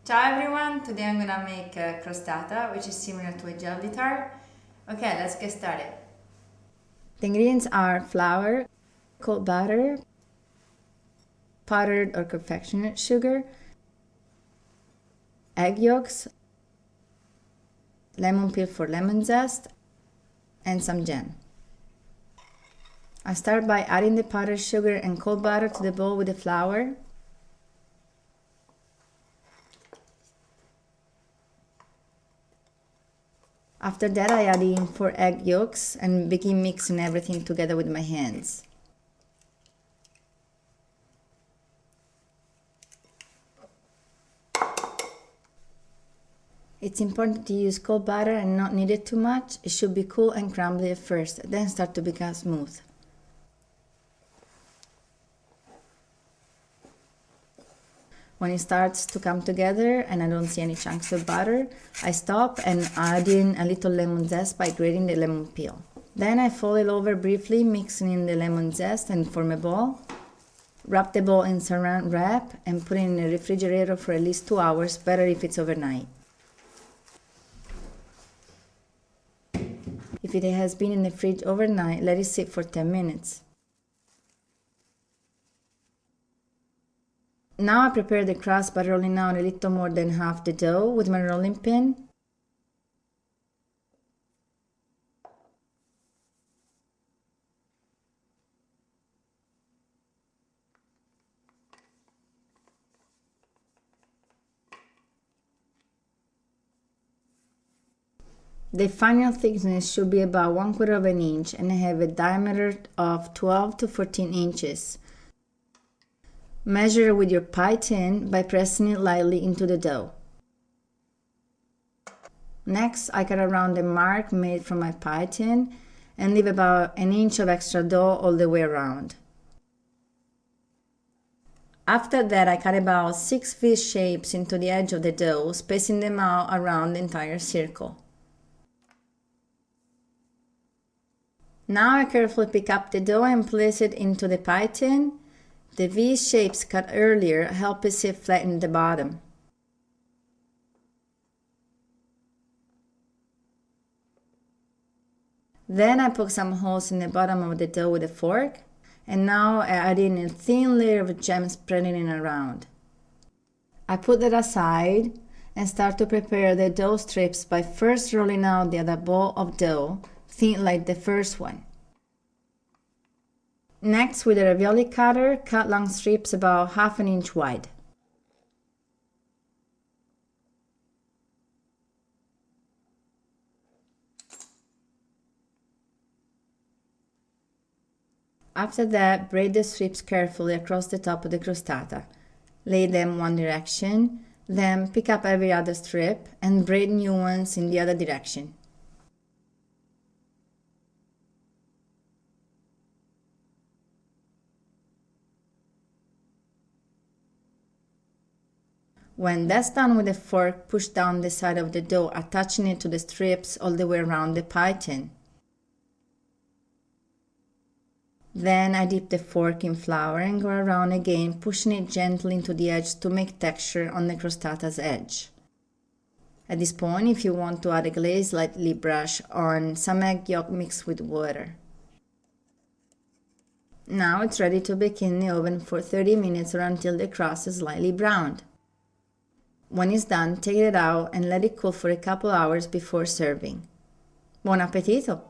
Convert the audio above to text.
Ciao everyone, today I'm gonna make a crostata, which is similar to a jelly tart. Okay, let's get started. The ingredients are flour, cold butter, powdered or confectionate sugar, egg yolks, lemon peel for lemon zest, and some jam. I start by adding the powdered sugar and cold butter to the bowl with the flour. After that, I add in 4 egg yolks and begin mixing everything together with my hands. It's important to use cold butter and not knead it too much. It should be cool and crumbly at first, then start to become smooth. When it starts to come together and I don't see any chunks of butter, I stop and add in a little lemon zest by grating the lemon peel. Then I fold it over briefly, mixing in the lemon zest and form a ball. Wrap the ball in saran wrap and put it in the refrigerator for at least 2 hours, better if it's overnight. If it has been in the fridge overnight, let it sit for 10 minutes. Now I prepare the crust by rolling out a little more than half the dough with my rolling pin. The final thickness should be about 1/4 of an inch and have a diameter of 12 to 14 inches. Measure with your pie tin by pressing it lightly into the dough. Next, I cut around the mark made from my pie tin and leave about an inch of extra dough all the way around. After that, I cut about 6 V shapes into the edge of the dough, spacing them out around the entire circle. Now I carefully pick up the dough and place it into the pie tin. The V shapes cut earlier help it sit flat in the bottom. Then I poke some holes in the bottom of the dough with a fork, and now I add in a thin layer of jam, spreading it around. I put that aside and start to prepare the dough strips by first rolling out the other ball of dough, thin like the first one. Next, with a ravioli cutter, cut long strips about 1/2 inch wide. After that, braid the strips carefully across the top of the crostata. Lay them one direction, then pick up every other strip and braid new ones in the other direction. When that's done with a fork, push down the side of the dough, attaching it to the strips all the way around the pie tin. Then I dip the fork in flour and go around again, pushing it gently into the edge to make texture on the crostata's edge. At this point, if you want to add a glaze, lightly brush on some egg yolk mixed with water. Now it's ready to bake in the oven for 30 minutes or until the crust is slightly browned. When it's done, take it out and let it cool for a couple hours before serving. Buon appetito!